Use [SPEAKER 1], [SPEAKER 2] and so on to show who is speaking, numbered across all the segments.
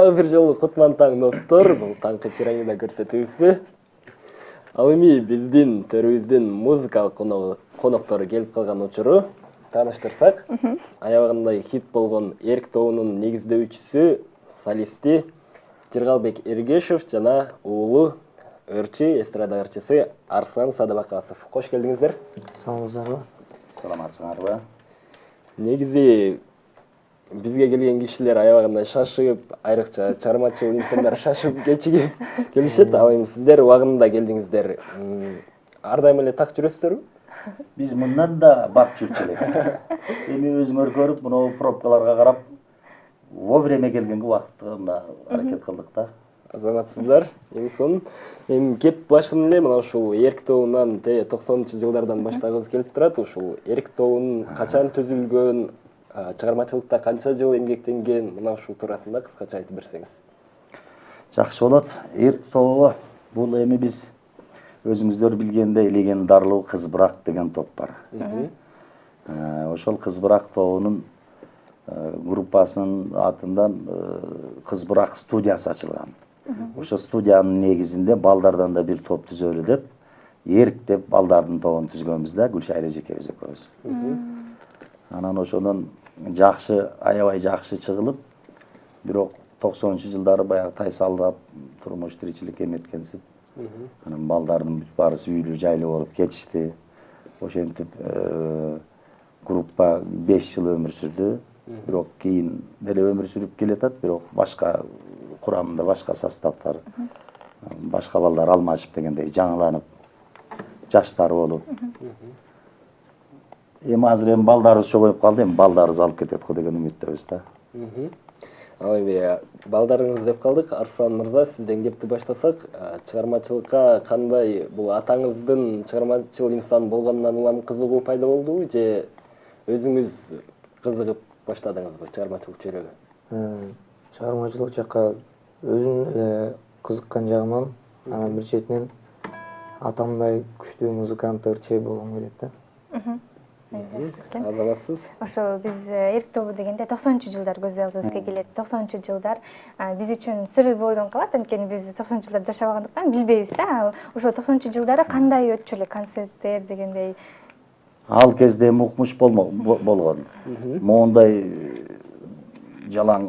[SPEAKER 1] Дагы бир жолу кутман таң достор, бул таңкы пирамида көрсөтүүсү. Ал эми биздин төрүбүздүн музыкалык коноктору келип калган учуру тааныштырсак, аябагандай хит болгон Эрк тобунун негиздөөчүсү, солисти Жыргалбек Эргешев жана уулу ырчы, эстрада ырчысы Арслан Садыбакасов. Кош келдиңиздер.
[SPEAKER 2] Саламатсыздарбы?
[SPEAKER 3] Саламатсыңарбы?
[SPEAKER 1] Негизи бизге келген кишилер аябагандай шашып, айрыкча чыгармачыл инсандар шашып кечигип келишет. Ал эми сиздер убагында келдиңиздер. Ар дайым эле так жүрөсүздарбы?
[SPEAKER 3] Биз мындан да бап жүрчү элек. Эми өзүңөр көрүп, мына пробкаларга карап, вовремя келгенге убактында аракет кылдык да.
[SPEAKER 1] Азаматсыздар. Эми кеп башын эле мына ушул Эрк тобунан 90-жылдардан баштагыбыз келип турат. Ушул Эрк тобунун качан түзүлгөн, чыгармачылыкта канча жыл эмгектенген, мына ушул туурасында кыскача айтып берсеңиз.
[SPEAKER 3] Жакшы болот. Эрк тобу бул эми биз өзүңүздөр билгендей легендардуу Кызбырак деген топ бар. Ошол Кызбырак тобунун группасынын атынан Кызбырак студиясы ачылган. Ошо студиянын негизинде балдардан да бир топ түзөлү деп, Эрк деп балдардын тобун түзгөнбүз да, Гүлшайра эжекебиз экөөбүз. Анан ошодон жакшы, аябай жакшы чыгылып, бирок 90-жылдары баягы тайсалдап, турмуш тиричилик эметкенсип, анан балдардын бүт баарысы үйлүү жайлуу болуп кетишти. Ошентип группа 5 жыл өмүр сүрдү. Бирок кийин деле өмүр сүрүп келатат, бирок башка курамында башка составтар, башка балдар алмашып дегендей жаңыланып, жаштар болуп. Эми азыр эми балдарыбыз чогойуп калды, эми балдарыбыз алып кетет го деген үмүттөбүз да.
[SPEAKER 1] Ал эми балдарыңыз деп калдык. Арслан мырза, сизден кепти баштасак, чыгармачылыкка кандай, бул атаңыздын чыгармачыл инсан болгондон улам кызыгуу пайда болдубу же өзүңүз кызыгып баштадыңызбы чыгармачылык чөйрөгө?
[SPEAKER 2] Чыгармачылык жакка өзүм эле кызыккан жагыман. Анан бир четинен атамдай күчтүү музыкант ырчы болгум келет да.
[SPEAKER 1] Азаматсыз?
[SPEAKER 4] Ошо биз Эрк тобу дегенде 90-жылдар көз алдыбызга келет. 90-жылдар биз үчүн сыр бойдон калат, анткени биз 90-жылдарда жашабагандыктан билбейбиз да. Ошо 90-жылдары кандай өтчү эле концерттер дегендей.
[SPEAKER 3] Ал кезде укмуш болгон. Моундай жалаң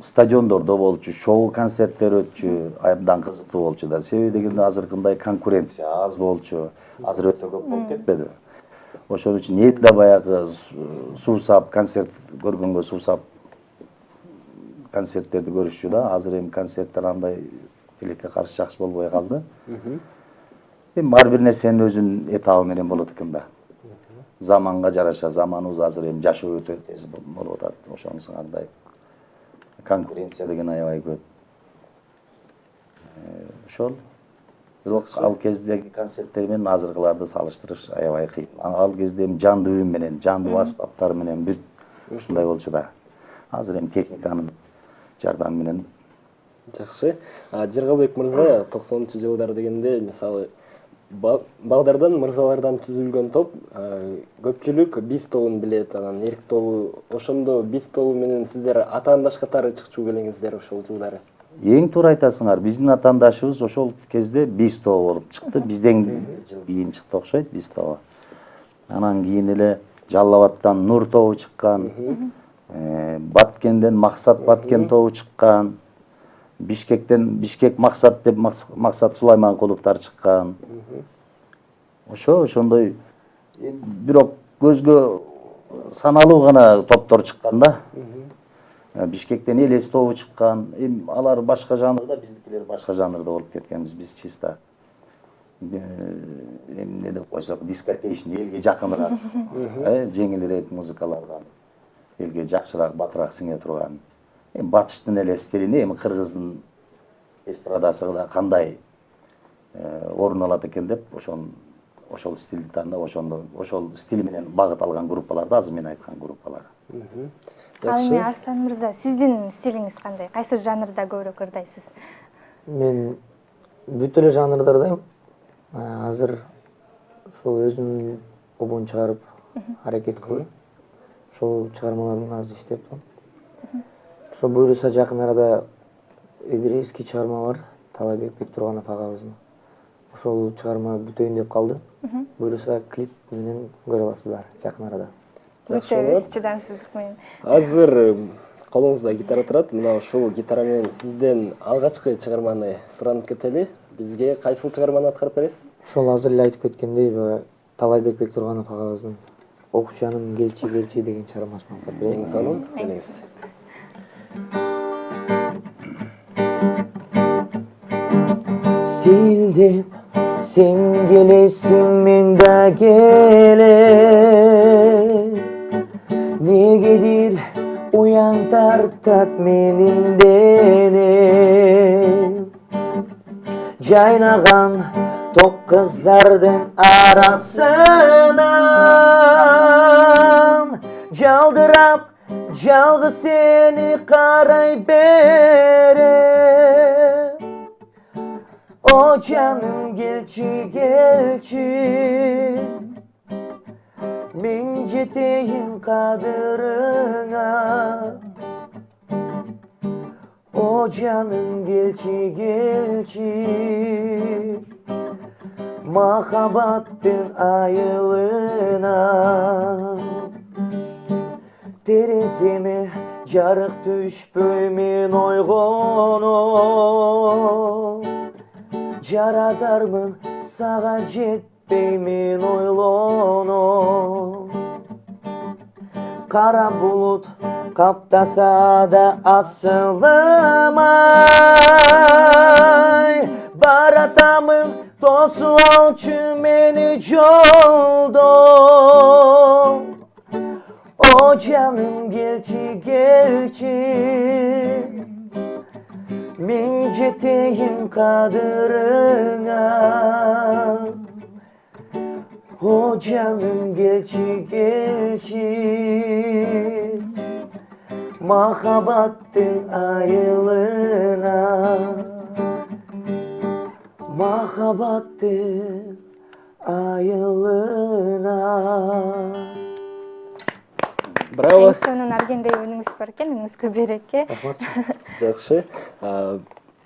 [SPEAKER 3] стадиондордо болчу, шоу концерттер өтчү, абдан кызыктуу болчу да. Себеби дегенде азыркындай конкуренция аз болчу. Азыр өтө көп болуп кетпеди. Ошон үчүн элде баягы суусап концерт көргөнгө суусап концерттерди көрүшчү да. Азыр эми концерттер андай тилекке каршы жакшы болбой калды. Эми ар бир нерсенин өзүнүн этабы менен болот экен да. Заманга жараша, заманыбыз азыр эми жашоо өтө тез болуп атат. Ошонусу андай конкуренция деген аябай көп. Ошол. Бирок ал кездеги концерттер менен азыркыларды салыштырыш аябай кыйын. Ал кезде жандуу үн менен, жандуу аспаптар менен бүт ушундай болчу да. Азыр эми техниканын жардамы менен.
[SPEAKER 1] Жакшы. Жыргалбек мырза, 90-жылдар дегенде, мисалы, балдардан, мырзалардан түзүлгөн топ, көпчүлүк биз тобун билет, анан Эрк тобу. Ошондо биз тобу менен сиздер атаандаш катары чыкчу келеңиздер ошол жылдары.
[SPEAKER 3] Эң туура айтасыңар. Биздин атаандашыбыз ошол кезде биз тобу болуп чыкты. Бизден жыл кийин чыкты окшойт биз тобу. Анан кийин эле Жалал Абадтан Нур тобу чыккан. Баткенден Максат Баткен тобу чыккан. Бишкектен Бишкек Максат деп Максат Сулайманкуловдор чыккан. Ошондой бирок көзгө саналуу гана топтор чыккан да. Бишкектен Элес тобу чыккан. Алар башка жанрда, биздикилер башка жанрда болуп кеткенбиз. Биз чисто эмне деп койсок, дискотечный, элге жакыныраак, жеңилирээк музыкалардан, элге жакшыраак, батыраак сиңе турган. Батыштын эле стилине, эми кыргыздын эстрадасы да кандай орун алат экен деп, ошол стилди тандап, ошол стил менен багыт алган группалар да азыр мен айткан группалар.
[SPEAKER 4] Ал эми Арслан мырза, сиздин стилиңиз кандай? Кайсы жанрда көбүрөөк ырдайсыз?
[SPEAKER 2] Мен бүт эле жанрдардайм. Азыр ошол өзүмдүн обун чыгарып аракет кылып, ошол чыгармалар менен азыр иштеп атам. Ошо буюрса жакын арада бир эски чыгарма бар, Талайбек Бектурганов агабыздын. Ошол чыгарма бүтөйүн деп калды. Буюрса клип менен көрө аласыздар жакын арада.
[SPEAKER 4] Күтөбүз чыдамсыздык менен.
[SPEAKER 1] Азыр колуңузда гитара турат. Мына ушул гитара менен сизден алгачкы чыгарманы суранып кетели. Бизге кайсыл чыгарманы аткарып бересиз?
[SPEAKER 2] Ошол азыр эле айтып кеткендей, Талайбек Бектурганов агабыздын Ок жаным келчи келчи деген чыгармасын алып берейин.
[SPEAKER 1] Эң сонун келиңиз.
[SPEAKER 2] Силдеп сен келесиң, мен да келем. Негедир уяң тартат менин денем. Жайнаган ток кыздардын арасынан жалдырап жалгыз сени карай берем. О canım gelçi gelçi, men жетейин кадырыңа. O canım gelçi gelçi, махаббаттын айылына. Тереземе жарык түшпөй мен ойгонуп, жарадармын сага жетпей мен ойлонуп. Кара булут каптаса да асылмай, баратамын тосуп алчы мени жолдон. O canım gelçi gelçi, men жетейин кадырыңа. O canım gelçi gelçi, махаббаттын айылына. Махаббаттын айылына.
[SPEAKER 1] Браво.
[SPEAKER 4] Эң сонун аргендей үнүңүз бар экен, үнүңүзгө береке.
[SPEAKER 1] Жакшы.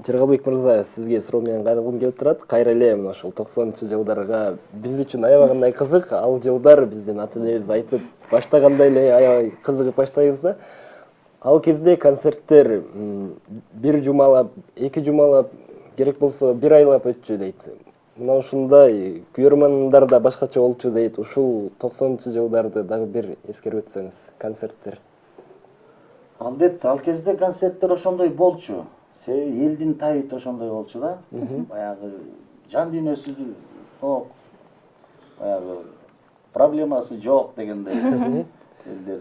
[SPEAKER 1] Жыргалбек мырза, сизге суроо менен кайрылгым келип турат. Кайра эле мына ушул 90-жылдарга биз үчүн аябагандай кызык. Ал жылдар биздин ата энебиз айтып баштагандай эле аябай кызыгып баштайбыз да. Ал кезде концерттер бир жумалап, 2 жумалап, керек болсо 1 айлап өтчү дейт. Мына ушундай көрөрмандар да башкача болчу дейт. Ушул 90-жылдарды дагы бир эскерип өтсөңүз, концерттер.
[SPEAKER 3] Албетте, ал кезде концерттер ошондой болчу. Элдин табити ошондой болчу да. Баягы жан дүйнөсү ток, баягы проблемасы жок дегендей. Элдер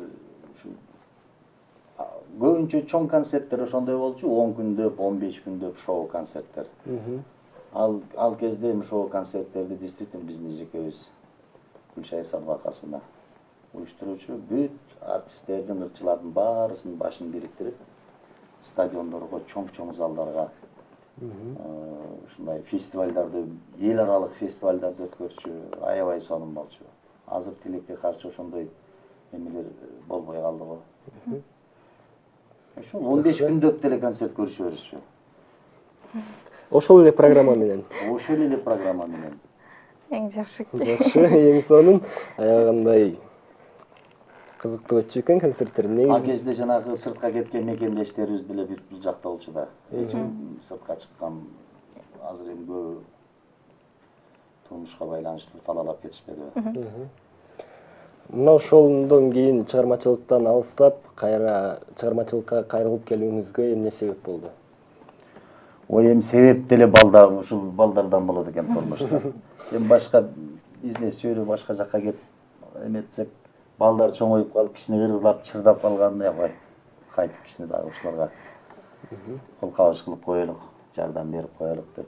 [SPEAKER 3] көбүнчө чоң концерттер ошондой болчу, 10 күндөп, 15 күндөп шоу концерттер. Ал кезде шоу концерттерди действительно биздин жекебиз Гүлшайыр Садыбакасовна уюштуруучу, бүт артисттердин, ырчылардын баарысын башын бириктирип, стадиондорго, чоң залдарга ушундай фестивалдарды, эл аралык фестивалдарды өткөрчү, аябай сонун болчу. Азыр тилекке каршы ошондой эмелер болбой калды го. Ошол 15 күндөк деле концерт көрүшө беришчү.
[SPEAKER 1] Ошол эле программа менен.
[SPEAKER 3] Ошол эле программа менен.
[SPEAKER 4] Эң жакшы.
[SPEAKER 1] Жакшы, эң сонун. Аягандай кызыктуу өтчү экен концерттер.
[SPEAKER 3] Ал кезде жанагы сыртка кеткен мекендештерибиз деле бул жакта болчу да. Сыртка чыккан азыр эми көбү турмушка байланыштуу талаалап кетишпедиби?
[SPEAKER 1] Мына ошондон кийин чыгармачылыктан алыстап, кайра чыгармачылыкка кайрылып келүүңүзгө эмне себеп болду?
[SPEAKER 3] Ой, эми себеп деле ушул балдардан болот экен турмушта. Эми башка бизнес жөнү башка жакка кетип эметсек, балдар чоңоюп калып, кичине ырылдап, чырдап калганда ой, кайтып кичине дагы ушуларга кол кабыш кылып коелук, жардам берип коелук деп.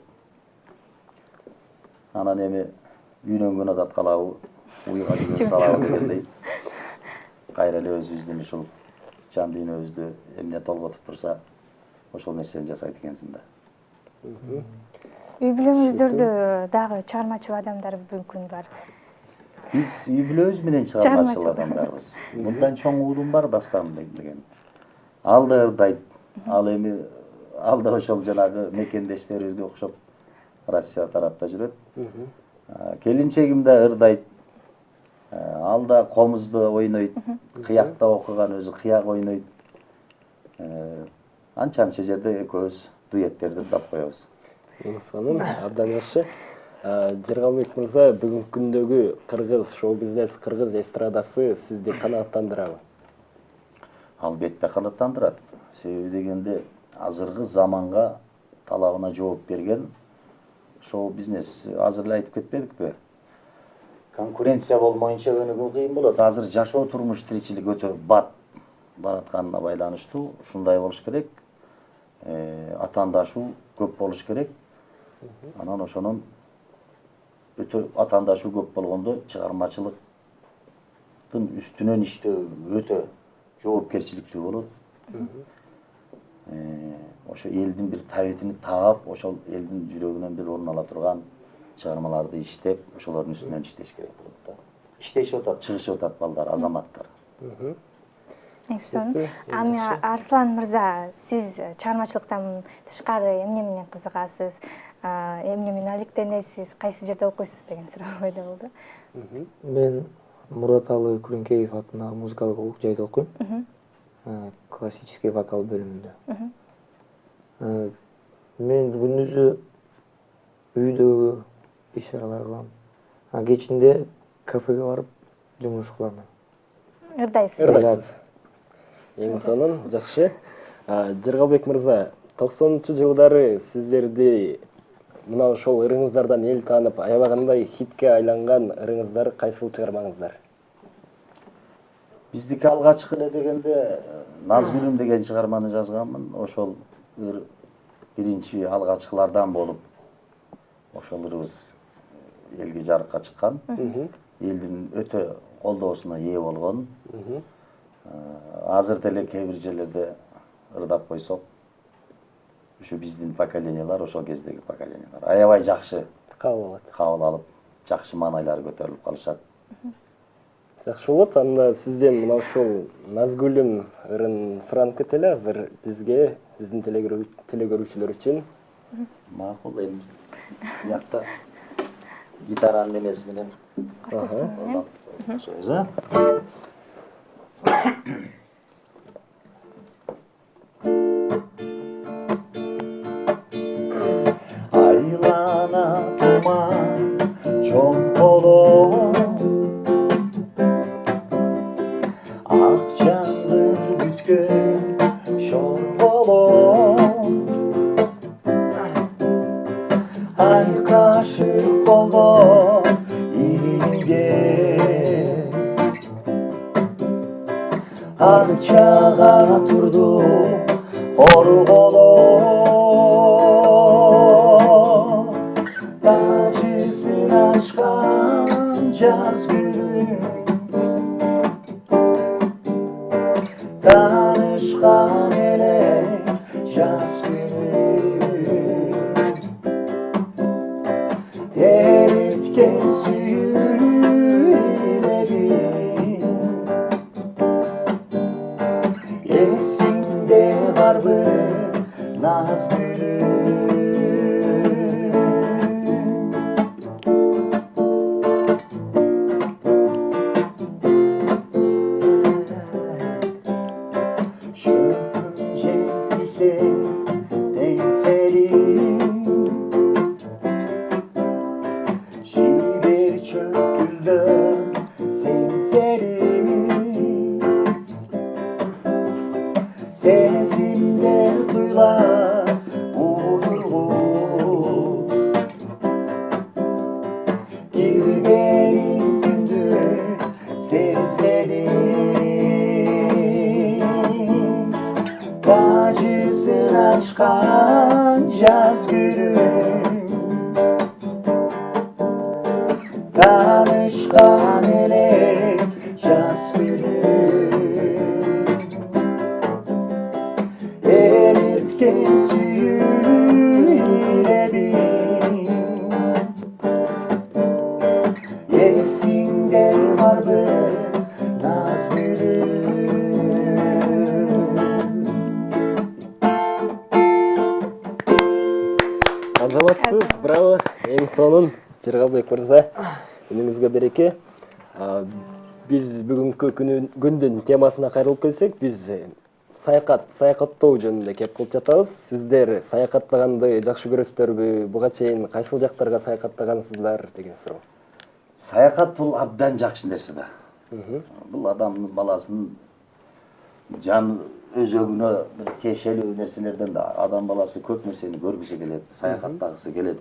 [SPEAKER 3] Анан эми үйрөнгөн адат калабы, уйга жүргөн салабы дегендей. Кайра эле өзүбүздүн ушул жан дүйнөбүздү эмне толготуп турса, ошол нерсени жасайт экенсиң да.
[SPEAKER 4] Үй бүлөңүздөрдө дагы чыгармачыл адамдар мүмкүн бар.
[SPEAKER 3] Биз үй бүлөбүз менен чыгармачыл адамдарбыз. Мындан чоң уулум бар, Дастан деген. Ал да ырдайт. Ал эми алда ошол жанагы мекендештерибизге окшоп Россия тарапта жүрөт. Келинчегим да ырдайт. Ал да комузду ойнойт. Кыякта окуган өзү кыяк ойнойт. Анча жерде экөөбүз дуэттерди тап коебуз.
[SPEAKER 1] Эң сонун, абдан жакшы. Жыргалбек мырза, бүгүнкү күндөгү кыргыз шоу-бизнес, кыргыз эстрадасы сизди канааттандырабы?
[SPEAKER 3] Албетте канааттандырат. Себеби дегенде азыркы заманга талабына жооп берген шоу-бизнес. Азыр эле айтып кетпедикпи? Конкуренция болмойнча өнүгүү кыйын болот. Азыр жашоо турмуш тиричилик өтө бат баратканына байланыштуу. Ушундай болуш керек. Атаандашуу көп болуш керек. Анан ошонун өтө атаандашуу көп болгондо чыгармачылыктын үстүнөн иштөө өтө жоопкерчиликтүү болот. Ошо элдин бир табитини таап, ошол элдин жүрөгүнөн бир орун ала турган чыгармаларды иштеп, ошолордун үстүнөн иштеш керек болот да. Иштешип атат, чыгышып атат балдар, азаматтар.
[SPEAKER 4] Ами Арслан мырза, сиз чыгармачылыктан тышкары эмне менен кызыгасыз? Эмне менен алектенесиз? Кайсы жерде окуйсуз деген суроо пайда болду.
[SPEAKER 2] Мен Мураталы Күрүнкеев атындагы музыкалык окуу жайда окуйм. Классический вокал бөлүмүндө. Мен күндүзү үйдөгү иш-чаралар кылам. Кечинде кафеге барып жумуш кылам.
[SPEAKER 1] Ырдайсыз. Эң сонун, жакшы. Жыргалбек мырза, 90-жылдары сиздерди мына ошол ырыңыздардан эл таанып, аябагандай хитке айланган ырыңыздар кайсыл чыгармаңыздар?
[SPEAKER 3] Биздики алгачкы эле дегенде Назгүлүм деген чыгарманы жазганмын. Ошол биринчи алгачкылардан болуп, ошол ырыбыз элге жарыкка чыккан. Элдин өтө колдоосуна ээ болгон. Азыр деле кээ бир жерлерде ырдап койсок, ушу биздин поколениялар, ошол кездеги поколениялар аябай жакшы кабыл алып, жакшы маанайлары көтөрүлүп калышат.
[SPEAKER 1] Жакшы болот. Анда сизден мына ушул Назгүлүм ырын суранып кетели азыр бизге, биздин телегөрүүчүлөр үчүн.
[SPEAKER 3] Макул, эми биякта гитаранын эмеси менен сөз, Айлана туман чоң колон, ак жаңбыр бүткөн шор болон, айкашык колдо ийге, ак чага турду корголон, тажысын ачкан жаз күнү, таанышкан эле жаз күнү, эриткен сүйүү илебин, эсиңде барбы Назгүлүм? Шөкүн жеткисе теңселим, жибер чөкүлдөр сеңсерим, сезимдер туйла удургу, киргенин түндү сезбедим, тажысын ачкан жаз күнү, таанышкан элек жаз күнү, эриткен сүйүү илебин, эсиңде барбы Назгүлүм?
[SPEAKER 1] Азаматсыз, браво. Эң сонун Жыргалбек мырза. Үнүңүзгө береке. Биз бүгүнкү күндүн темасына кайрылып келсек, биз саякаттоо жөнүндө кеп кылып жатабыз. Сиздер саякаттаганды жакшы көрөсүздөрбү? Буга чейин кайсыл жактарга саякаттагансыздар деген суроо.
[SPEAKER 3] Саякат бул абдан жакшы нерсе да. Бул адамдын баласынын жан өзөгүнө бир тиешелүү нерселерден да адам баласы көп нерсени көргүсү келет, саякаттагысы келет,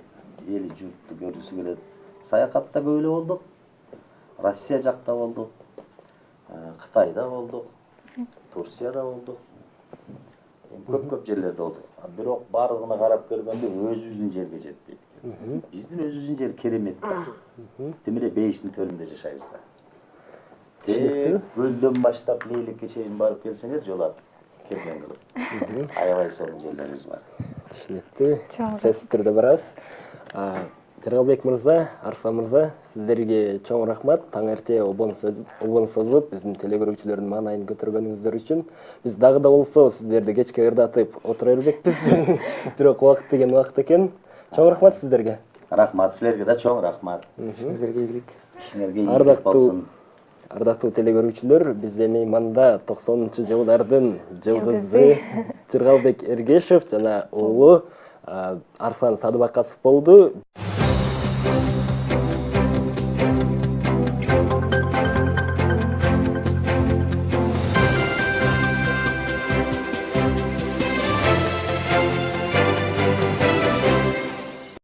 [SPEAKER 3] эл журтту көргүсү келет. Саякатта көп эле болдук. Россия жакта болдук, Кытайда болдук, Турцияда болдук. Көп жерлерде болдук. Бирок бардыгына карап көргөндө өзүбүздүн жерге жетпейт экен. Биздин өзүбүздүн жер керемет. Тем эле бейиштин төрүндө жашайбыз да. Көлдөн баштап Лейликке чейин барып келсеңер жолап келген кылып. Аябай сонун жерлерибиз бар.
[SPEAKER 1] Түшүнүктүү. Сөзсүз түрдө барабыз. Жыргалбек мырза, Арслан мырза, сиздерге чоң рахмат. Таң эрте обон созуп, биздин телекөрүүчүлөрдүн маанайын көтөргөнүңүздөр үчүн. Биз дагы да болсо сиздерди кечке ырдатып отура бербекпиз. Бирок убакыт деген убакыт экен. Чоң рахмат сиздерге.
[SPEAKER 3] Рахмат силерге да чоң рахмат.
[SPEAKER 2] Сиздерге ийгилик.
[SPEAKER 3] Ишиңерге ийгилик болсун.
[SPEAKER 1] Ардактуу телекөрүүчүлөр, бизде мейманда 90-жылдардын жылдызы Жыргалбек Эргешев жана уулу Арслан Садыбакасов болду.